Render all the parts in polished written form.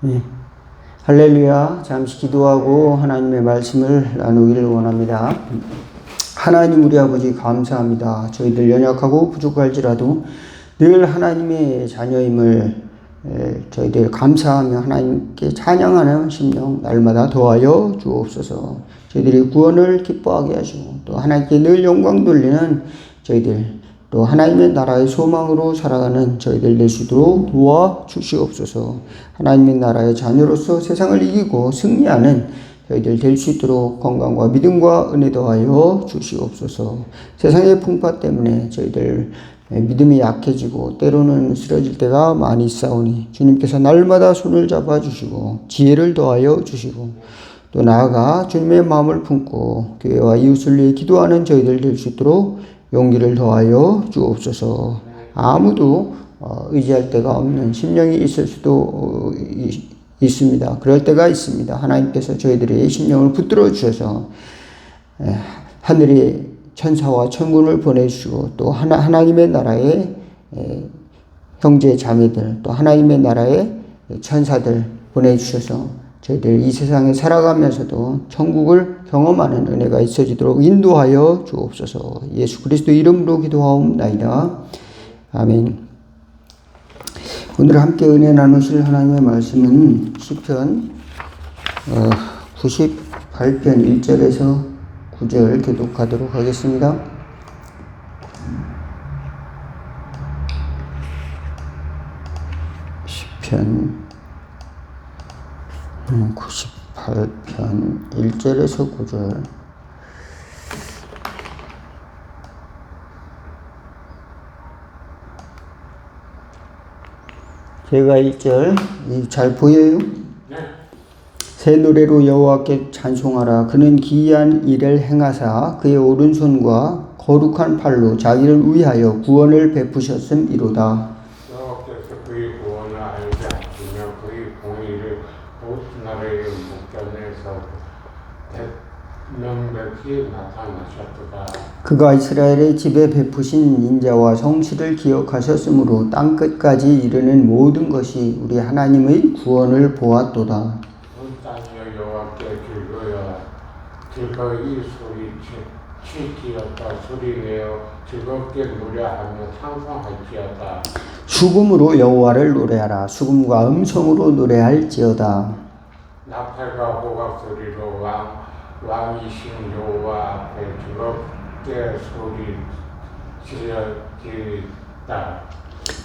예. 할렐루야. 잠시 기도하고 하나님의 말씀을 나누기를 원합니다. 하나님 우리 아버지 감사합니다. 저희들 연약하고 부족할지라도 늘 하나님의 자녀임을 저희들 감사하며 하나님께 찬양하는 심령 날마다 더하여 주옵소서. 저희들이 구원을 기뻐하게 하시고 또 하나님께 늘 영광 돌리는 저희들 또 하나님의 나라의 소망으로 살아가는 저희들 될 수 있도록 도와주시옵소서. 하나님의 나라의 자녀로서 세상을 이기고 승리하는 저희들 될 수 있도록 건강과 믿음과 은혜 더하여 주시옵소서. 세상의 풍파 때문에 저희들 믿음이 약해지고 때로는 쓰러질 때가 많이 있사오니 주님께서 날마다 손을 잡아주시고 지혜를 더하여 주시고 또 나아가 주님의 마음을 품고 교회와 이웃을 위해 기도하는 저희들 될 수 있도록 용기를 더하여 주옵소서. 아무도 의지할 데가 없는 심령이 있을 수도 있습니다. 그럴 때가 있습니다. 하나님께서 저희들의 심령을 붙들어 주셔서 하늘의 천사와 천군을 보내주시고 또 하나님의 나라의 형제 자매들 또 하나님의 나라의 천사들 보내주셔서 저희들 이 세상에 살아가면서도 천국을 경험하는 은혜가 있어지도록 인도하여 주옵소서. 예수 그리스도 이름으로 기도하옵나이다. 아멘. 오늘 함께 은혜 나누실 하나님의 말씀은 시편 98편 1절에서 9절 교독하도록 하겠습니다. 시편 98편 1절에서 9절. 제가 1절 잘 보여요? 네. 새 노래로 여호와께 찬송하라. 그는 기이한 일을 행하사 그의 오른손과 거룩한 팔로 자기를 위하여 구원을 베푸셨음이로다. 여호와께서 그의 구원을 알지 않으며 그의 공의를 나라의 목전에서 명백히 나타나셨도다. 그가 이스라엘의 집에 베푸신 인자와 성실을 기억하셨으므로 땅끝까지 이르는 모든 것이 우리 하나님의 구원을 보았도다. 온 땅이여 여호와께 즐거이 소리치었다. 소리내어 즐겁게 노래하며 찬송할지어다. 수금으로 여호와를 노래하라. 수금과 음성으로 노래할지어다. 나팔과 호각 소리로 왕이신 여호와 앞에 즐겁게 소리치리다.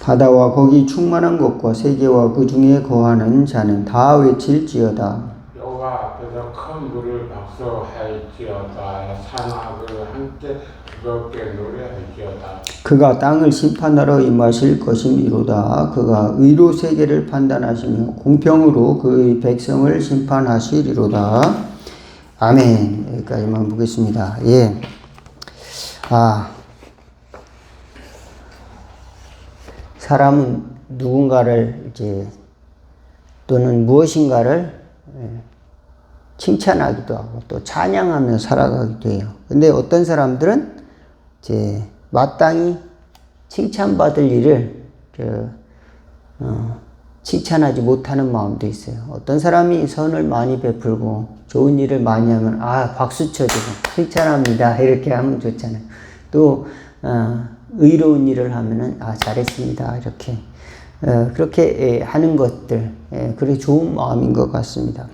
바다와 거기 충만한 것과 세계와 그 중에 거하는 자는 다 외칠지어다. 여호와 앞에서 큰 물을 박수할지어다. 산악을 함께 즐겁게 노래할지어다. 그가 땅을 심판하러 임하실 것이미로다. 그가 의로 세계를 판단하시며 공평으로 그의 백성을 심판하시리로다. 아멘. 여기까지만 보겠습니다. 예. 사람은 누군가를 이제 또는 무엇인가를 칭찬하기도 하고 또 찬양하며 살아가기도 해요. 근데 어떤 사람들은 이제 마땅히 칭찬받을 일을 칭찬하지 못하는 마음도 있어요. 어떤 사람이 선을 많이 베풀고 좋은 일을 많이 하면 박수 쳐주고 칭찬합니다 이렇게 하면 좋잖아요. 또 의로운 일을 하면은 잘했습니다 이렇게 그렇게 하는 것들 그게 좋은 마음인 것 같습니다.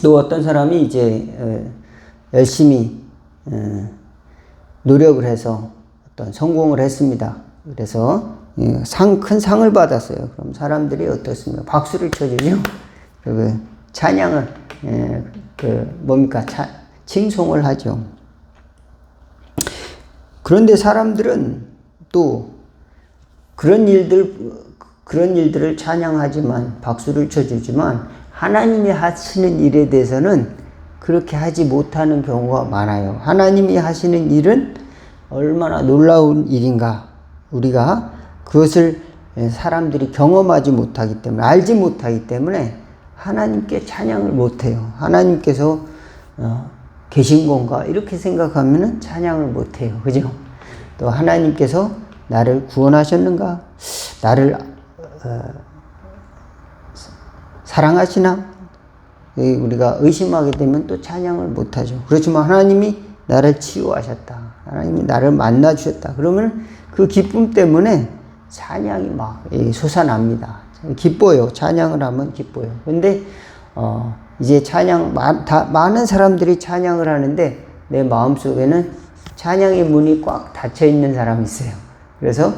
또 어떤 사람이 이제 열심히 노력을 해서 어떤 성공을 했습니다. 그래서 큰 상을 받았어요. 그럼 사람들이 어떻습니까? 박수를 쳐주죠. 그리고 찬양을 칭송을 하죠. 그런데 사람들은 또 그런 일들을 찬양하지만 박수를 쳐주지만 하나님이 하시는 일에 대해서는 그렇게 하지 못하는 경우가 많아요. 하나님이 하시는 일은 얼마나 놀라운 일인가. 우리가 그것을 사람들이 경험하지 못하기 때문에 알지 못하기 때문에 하나님께 찬양을 못해요. 하나님께서 계신 건가 이렇게 생각하면은 찬양을 못해요. 그죠? 또 하나님께서 나를 구원하셨는가? 나를 사랑하시나? 우리가 의심하게 되면 또 찬양을 못하죠. 그렇지만 하나님이 나를 치유하셨다. 하나님이 나를 만나주셨다. 그러면 그 기쁨 때문에 찬양이 막 솟아납니다. 기뻐요. 찬양을 하면 기뻐요. 근데 이제 많은 사람들이 찬양을 하는데 내 마음속에는 찬양의 문이 꽉 닫혀 있는 사람이 있어요. 그래서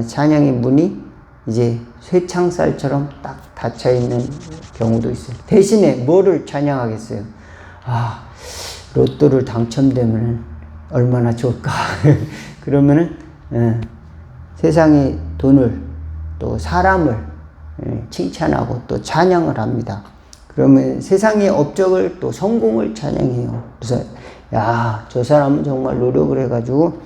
찬양의 문이 이제 쇠창살처럼 딱 닫혀 있는 경우도 있어요. 대신에 뭐를 찬양하겠어요? 로또를 당첨되면 얼마나 좋을까? 그러면은 세상의 돈을 또 사람을 칭찬하고 또 찬양을 합니다. 그러면 세상의 업적을 또 성공을 찬양해요. 그래서 야, 저 사람은 정말 노력을 해가지고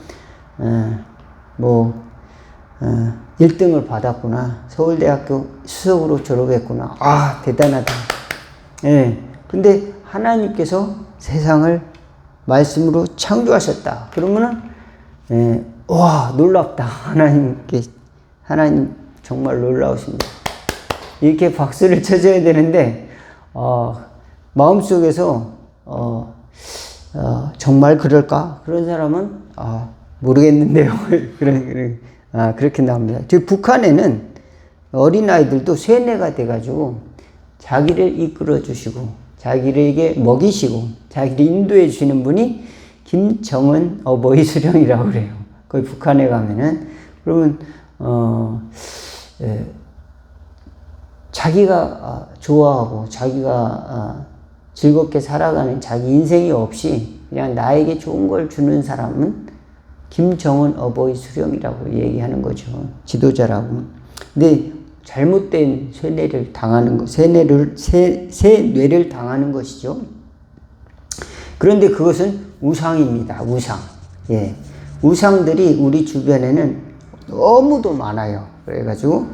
1등을 받았구나. 서울대학교 수석으로 졸업했구나. 대단하다. 근데 하나님께서 세상을 말씀으로 창조하셨다. 그러면은 와, 놀랍다. 하나님 정말 놀라우십니다. 이렇게 박수를 쳐줘야 되는데 마음속에서 정말 그럴까? 그런 사람은 모르겠는데요. 그렇게 나옵니다. 북한에는 어린아이들도 세뇌가 돼가지고 자기를 이끌어 주시고 자기에게 먹이시고 자기를 인도해 주시는 분이 김정은 어버이 수령이라고 그래요. 거기 북한에 가면은 그러면 자기가 좋아하고 자기가 즐겁게 살아가는 자기 인생이 없이 그냥 나에게 좋은 걸 주는 사람은 김정은 어버이 수령이라고 얘기하는 거죠. 지도자라고. 근데 잘못된 세뇌를 당하는 것, 세뇌를 당하는 것이죠. 그런데 그것은 우상입니다. 우상. 우상들이 우리 주변에는 너무도 많아요. 그래가지고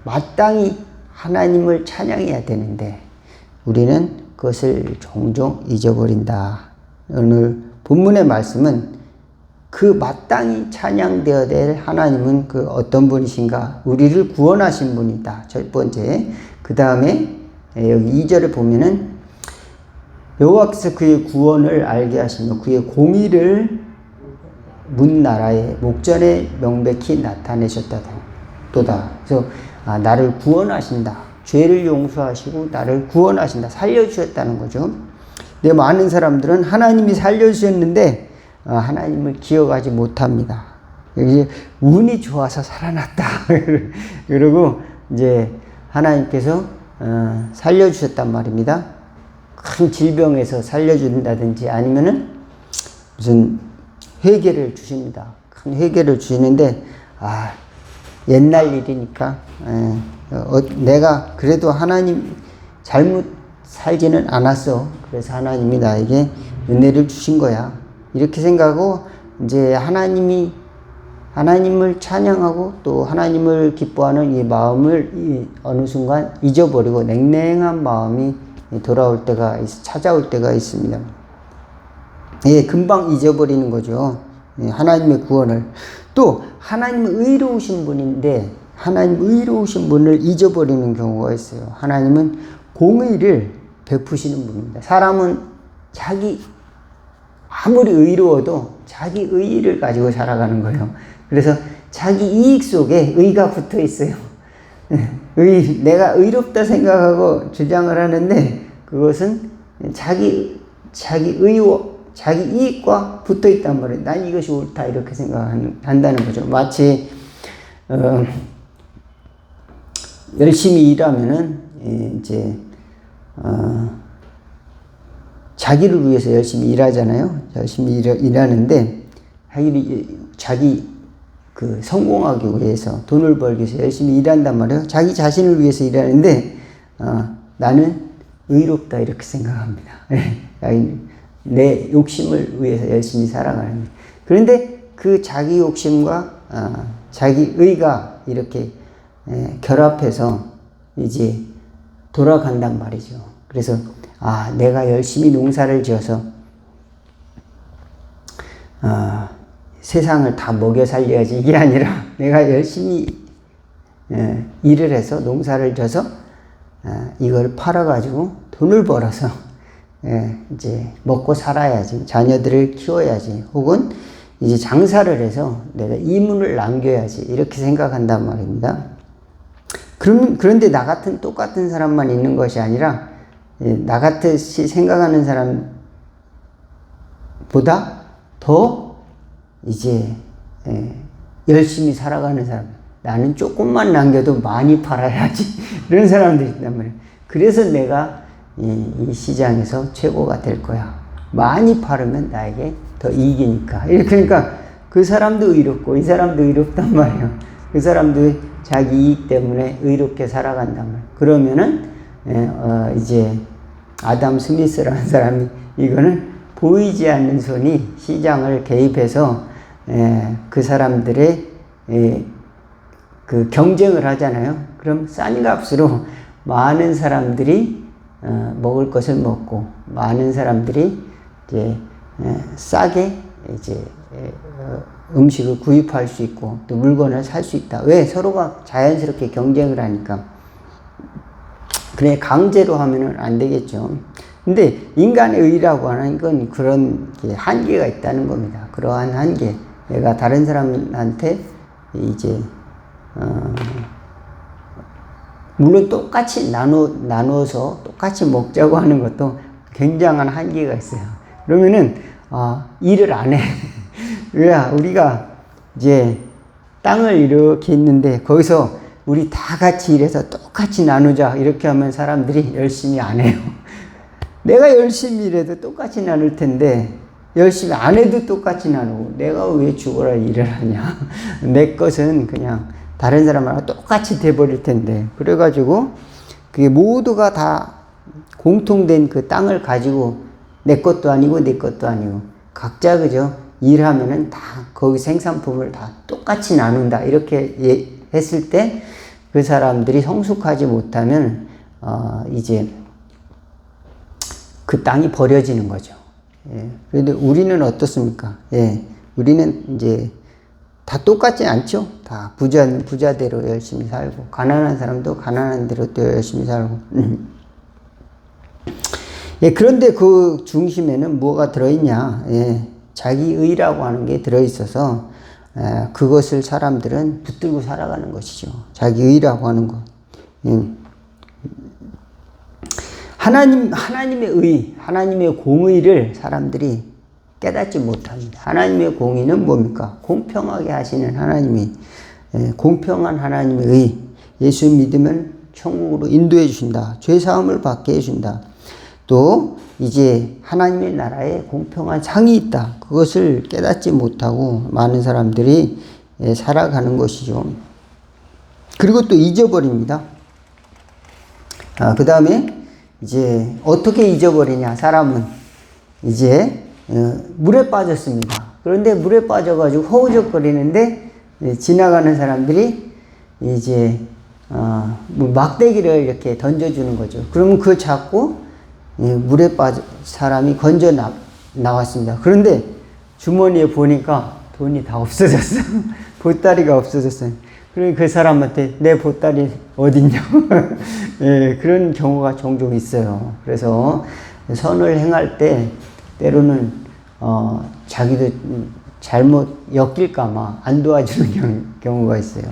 마땅히 하나님을 찬양해야 되는데 우리는 그것을 종종 잊어버린다. 오늘 본문의 말씀은 그 마땅히 찬양되어야 될 하나님은 그 어떤 분이신가? 우리를 구원하신 분이다. 첫 번째. 그 다음에 여기 2절에 보면은 여호와께서 그의 구원을 알게 하시며 그의 공의를 문 나라의 목전에 명백히 나타내셨다다. 그래서 나를 구원하신다. 죄를 용서하시고 나를 구원하신다. 살려주셨다는 거죠. 근데 많은 사람들은 하나님이 살려주셨는데 하나님을 기억하지 못합니다. 이제 운이 좋아서 살아났다. 그리고 이제 하나님께서 살려주셨단 말입니다. 큰 질병에서 살려준다든지 아니면은 무슨 회개를 주십니다. 큰 회개를 주시는데 옛날 일이니까 내가 그래도 하나님 잘못 살지는 않았어. 그래서 하나님이 나에게 은혜를 주신 거야. 이렇게 생각하고 이제 하나님을 찬양하고 또 하나님을 기뻐하는 이 마음을 어느 순간 잊어버리고 냉랭한 마음이 찾아올 때가 있습니다. 금방 잊어버리는 거죠. 하나님의 구원을. 또 하나님은 의로우신 분인데 하나님 의로우신 분을 잊어버리는 경우가 있어요. 하나님은 공의를 베푸시는 분입니다. 사람은 아무리 의로워도 자기 의의를 가지고 살아가는 거예요. 그래서 자기 이익 속에 의가 붙어 있어요. 내가 의롭다 생각하고 주장을 하는데 그것은 자기 이익과 붙어 있단 말이에요. 난 이것이 옳다 이렇게 생각한다는 거죠. 마치 열심히 일하면은 이제 자기를 위해서 열심히 일하잖아요. 열심히 일하는데 자기 성공하기 위해서 돈을 벌기 위해서 열심히 일한단 말이에요. 자기 자신을 위해서 일하는데 나는 의롭다 이렇게 생각합니다. 내 욕심을 위해서 열심히 살아가는 거예요. 그런데 그 자기 욕심과 자기 의가 이렇게 결합해서 이제 돌아간단 말이죠. 그래서 내가 열심히 농사를 지어서 세상을 다 먹여 살려야지 이게 아니라 내가 열심히 일을 해서 농사를 져서 이걸 팔아가지고 돈을 벌어서 이제 먹고 살아야지, 자녀들을 키워야지, 혹은 이제 장사를 해서 내가 이문을 남겨야지, 이렇게 생각한단 말입니다. 그런데 나 같은 똑같은 사람만 있는 것이 아니라 나 같이 생각하는 사람보다 더 이제 열심히 살아가는 사람, 나는 조금만 남겨도 많이 팔아야지, 이런 사람들이 있단 말이에요. 그래서 내가 이 시장에서 최고가 될 거야. 많이 팔으면 나에게 더 이기니까. 그러니까 그 사람도 의롭고 이 사람도 의롭단 말이에요. 그 사람도 자기 이익 때문에 의롭게 살아간단 말이에요. 그러면은 이제 아담 스미스라는 사람이 이거는 보이지 않는 손이 시장을 개입해서 그 사람들의 그 경쟁을 하잖아요. 그럼 싼 값으로 많은 사람들이 먹을 것을 먹고 많은 사람들이 이제 싸게 이제 음식을 구입할 수 있고 또 물건을 살 수 있다. 왜? 서로가 자연스럽게 경쟁을 하니까. 그래, 강제로 하면은 안 되겠죠. 근데 인간의 의라고 하는 건 그런 한계가 있다는 겁니다. 그러한 한계. 내가 다른 사람한테 이제 물론 똑같이 나눠서 똑같이 먹자고 하는 것도 굉장한 한계가 있어요. 그러면은 일을 안 해. 왜? 우리가 이제 땅을 이렇게 있는데 거기서 우리 다 같이 일해서 똑같이 나누자 이렇게 하면 사람들이 열심히 안 해요. 내가 열심히 일해도 똑같이 나눌 텐데 열심히 안 해도 똑같이 나누고 내가 왜 죽어라 일을 하냐. 내 것은 그냥 다른 사람하고 똑같이 돼버릴 텐데. 그래가지고 그게 모두가 다 공통된 그 땅을 가지고 내 것도 아니고 내 것도 아니고 각자 그죠? 일하면은 다 거기 생산품을 다 똑같이 나눈다 이렇게 했을 때 그 사람들이 성숙하지 못하면 이제 그 땅이 버려지는 거죠. 그런데 우리는 어떻습니까? 우리는 이제 다 똑같지 않죠? 다 부자대로 열심히 살고 가난한 사람도 가난한 대로 또 열심히 살고. 그런데 그 중심에는 뭐가 들어있냐? 자기의라고 하는 게 들어있어서 그것을 사람들은 붙들고 살아가는 것이죠. 자기의라고 하는 것. 하나님의 의, 하나님의 공의를 사람들이 깨닫지 못합니다. 하나님의 공의는 뭡니까? 공평하게 하시는 하나님이, 공평한 하나님의 의, 예수 믿으면 천국으로 인도해 주신다. 죄사함을 받게 해준다. 또 이제 하나님의 나라에 공평한 상이 있다. 그것을 깨닫지 못하고 많은 사람들이 살아가는 것이죠. 그리고 또 잊어버립니다. 그 다음에 이제 어떻게 잊어버리냐. 사람은 이제 물에 빠졌습니다. 그런데 물에 빠져가지고 허우적거리는데 지나가는 사람들이 이제 막대기를 이렇게 던져주는 거죠. 그러면 그거 잡고 물에 빠진 사람이 건져 나왔습니다. 그런데 주머니에 보니까 돈이 다 없어졌어. 보따리가 없어졌어요. 그러니 그 사람한테 내 보따리 어딨냐고. 그런 경우가 종종 있어요. 그래서 선을 행할 때 때로는 자기도 잘못 엮일까봐 안 도와주는 경우가 있어요.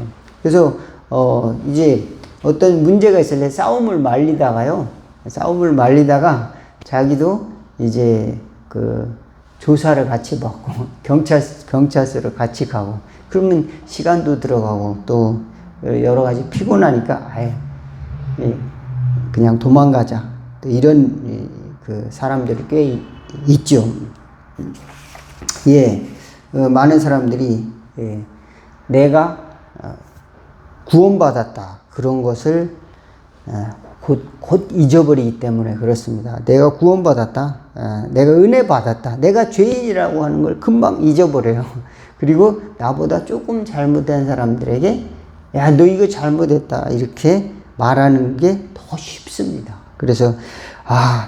그래서 이제 어떤 문제가 있을 때 싸움을 말리다가 자기도 이제 그 조사를 같이 받고 경찰서를 같이 가고 그러면 시간도 들어가고 또 여러 가지 피곤하니까 그냥 도망가자. 또 이런 그 사람들이 꽤 있죠. 많은 사람들이 내가 구원받았다 그런 것을 곧 잊어버리기 때문에 그렇습니다. 내가 구원받았다, 내가 은혜 받았다, 내가 죄인이라고 하는 걸 금방 잊어버려요. 그리고 나보다 조금 잘못한 사람들에게 야, 너 이거 잘못했다 이렇게 말하는 게 더 쉽습니다. 그래서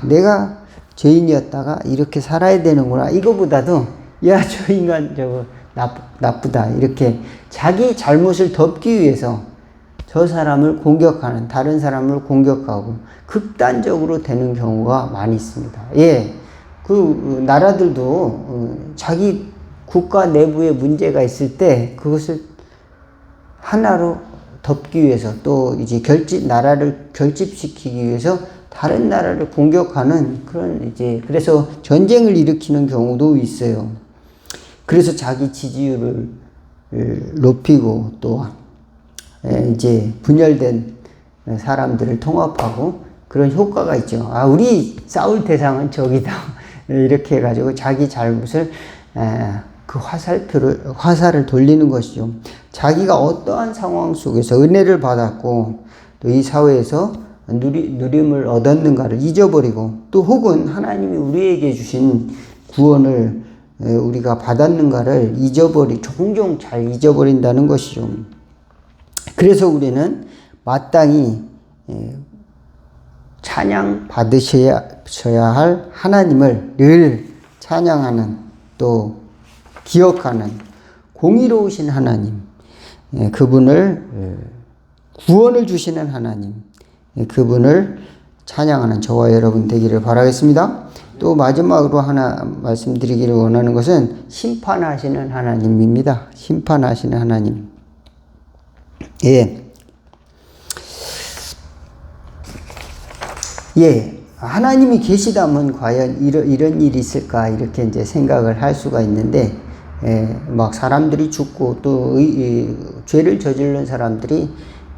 내가 죄인이었다가 이렇게 살아야 되는구나. 이거보다도 야, 저 인간 저거 나쁘다 이렇게 자기 잘못을 덮기 위해서 저 사람을 공격하는, 다른 사람을 공격하고 극단적으로 되는 경우가 많이 있습니다. 예, 그 나라들도 자기 국가 내부에 문제가 있을 때 그것을 하나로 덮기 위해서, 또 이제 나라를 결집시키기 위해서 다른 나라를 공격하는 그런, 이제 그래서 전쟁을 일으키는 경우도 있어요. 그래서 자기 지지율을 높이고, 또 이제 분열된 사람들을 통합하고 그런 효과가 있죠. 아, 우리 싸울 대상은 적이다. 이렇게 해가지고 자기 잘못을 그 화살을 돌리는 것이죠. 자기가 어떠한 상황 속에서 은혜를 받았고 또 이 사회에서 누림을 얻었는가를 잊어버리고, 또 혹은 하나님이 우리에게 주신 구원을 우리가 받았는가를 종종 잘 잊어버린다는 것이죠. 그래서 우리는 마땅히 찬양 받으셔야 할 하나님을 늘 찬양하는, 또 기억하는 공의로우신 하나님, 그분을 구원을 주시는 하나님, 그분을 찬양하는 저와 여러분 되기를 바라겠습니다. 또 마지막으로 하나 말씀드리기를 원하는 것은 심판하시는 하나님입니다. 심판하시는 하나님. 하나님이 계시다면 과연 이런 일이 있을까, 이렇게 이제 생각을 할 수가 있는데, 막 사람들이 죽고 또 죄를 저지른 사람들이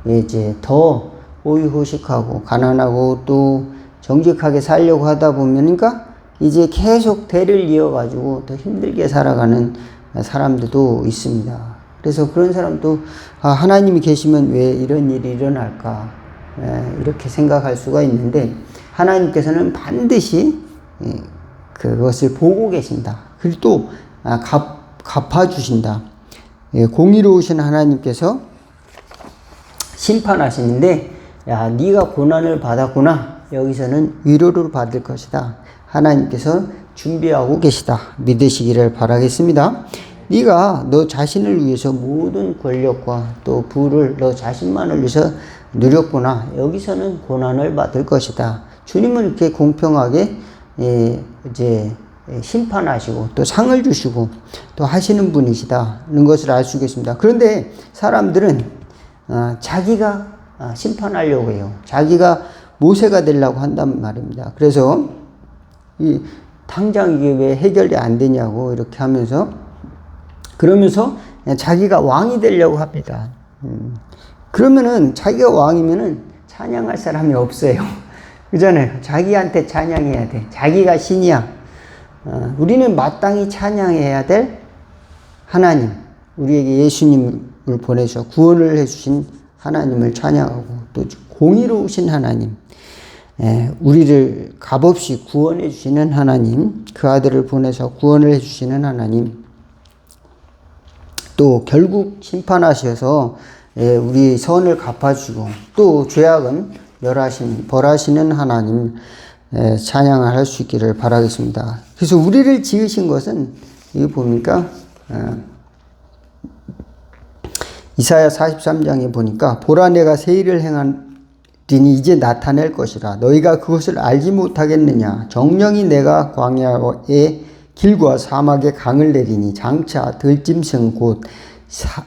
이제 더 호의호식하고 가난하고 또 정직하게 살려고 하다 보면니까 이제 계속 대를 이어가지고 더 힘들게 살아가는 사람들도 있습니다. 그래서 그런 사람도 하나님이 계시면 왜 이런 일이 일어날까, 이렇게 생각할 수가 있는데, 하나님께서는 반드시 그것을 보고 계신다. 그리고 또 갚아주신다. 공의로우신 하나님께서 심판하시는데, 야, 네가 고난을 받았구나. 여기서는 위로를 받을 것이다. 하나님께서 준비하고 계시다. 믿으시기를 바라겠습니다. 네가 너 자신을 위해서 모든 권력과 또 부를 너 자신만을 위해서 누렸구나. 여기서는 고난을 받을 것이다. 주님은 이렇게 공평하게 이제 심판하시고 또 상을 주시고 또 하시는 분이시다는 것을 알 수 있겠습니다. 그런데 사람들은 자기가 심판하려고 해요. 자기가 모세가 되려고 한단 말입니다. 그래서 당장 이게 왜 해결이 안 되냐고 이렇게 하면서, 그러면서 자기가 왕이 되려고 합니다. 그러면은 자기가 왕이면은 찬양할 사람이 없어요. 그잖아요. 자기한테 찬양해야 돼. 자기가 신이야. 우리는 마땅히 찬양해야 될 하나님, 우리에게 예수님을 보내셔 구원을 해주신 하나님을 찬양하고, 또 공의로우신 하나님, 우리를 값없이 구원해 주시는 하나님, 그 아들을 보내서 구원을 해주시는 하나님, 또 결국 심판하셔서 우리 선을 갚아주고 또 죄악은 벌하시는 하나님 찬양을 할 수 있기를 바라겠습니다. 그래서 우리를 지으신 것은 여기 보니까 이사야 43장에 보니까 보라 내가 새 일을 행하리니 이제 나타낼 것이라 너희가 그것을 알지 못하겠느냐. 정령이 내가 광야의 길과 사막에 강을 내리니 장차 들짐승 곧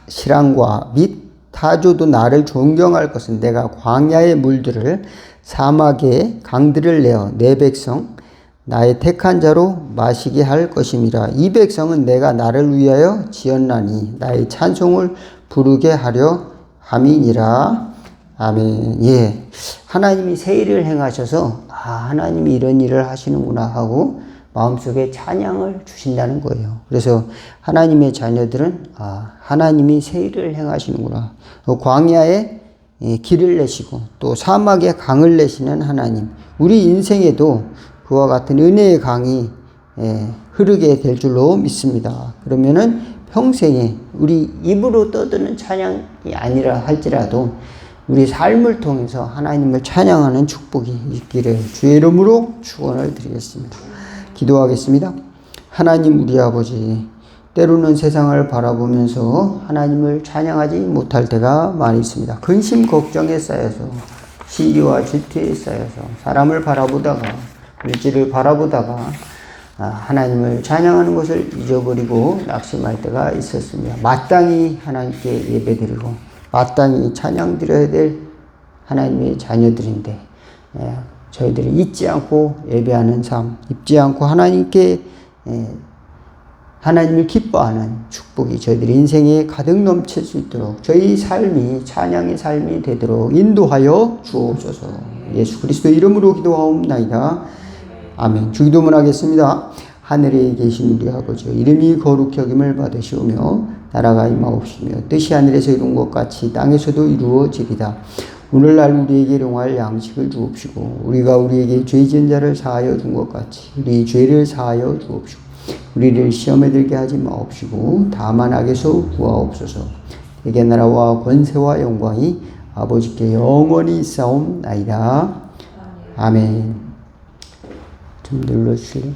실랑과 및 타조도 나를 존경할 것은 내가 광야의 물들을 사막의 강들을 내어 내 백성 나의 택한 자로 마시게 할 것임이라. 이 백성은 내가 나를 위하여 지었나니 나의 찬송을 부르게 하려 함이니라. 아멘. 예. 하나님이 새 일을 행하셔서 하나님이 이런 일을 하시는구나 하고 마음속에 찬양을 주신다는 거예요. 그래서 하나님의 자녀들은 하나님이 새 일을 행하시는구나. 광야에 길을 내시고 또 사막에 강을 내시는 하나님, 우리 인생에도 그와 같은 은혜의 강이 흐르게 될 줄로 믿습니다. 그러면은 평생에 우리 입으로 떠드는 찬양이 아니라 할지라도 우리 삶을 통해서 하나님을 찬양하는 축복이 있기를 주의 이름으로 축원을 드리겠습니다. 기도하겠습니다. 하나님 우리 아버지, 때로는 세상을 바라보면서 하나님을 찬양하지 못할 때가 많이 있습니다. 근심 걱정에 쌓여서 시기와 질투에 쌓여서 사람을 바라보다가 물질을 바라보다가 하나님을 찬양하는 것을 잊어버리고 낙심할 때가 있었습니다. 마땅히 하나님께 예배드리고 마땅히 찬양드려야 될 하나님의 자녀들인데 저희들이 잊지 않고 예배하는 삶, 잊지 않고 하나님께 하나님을 기뻐하는 축복이 저희들의 인생에 가득 넘칠 수 있도록 저희 삶이 찬양의 삶이 되도록 인도하여 주옵소서. 예수 그리스도 이름으로 기도하옵나이다. 아멘. 주기도문 하겠습니다. 하늘에 계신 우리 아버지 이름이 거룩히 여김을 받으시오며 나라가 임하옵시며 뜻이 하늘에서 이룬 것 같이 땅에서도 이루어지리다. 오늘날 우리에게 일용할 양식을 주옵시고 우리가 우리에게 죄 지은 자를 사하여 준 것 같이 우리 죄를 사하여 주옵시고 우리를 시험에 들게 하지 마옵시고 다만 악에서 구하옵소서. 내게 나라와 권세와 영광이 아버지께 영원히 있사옵나이다. 아멘. 좀 눌러주실래요?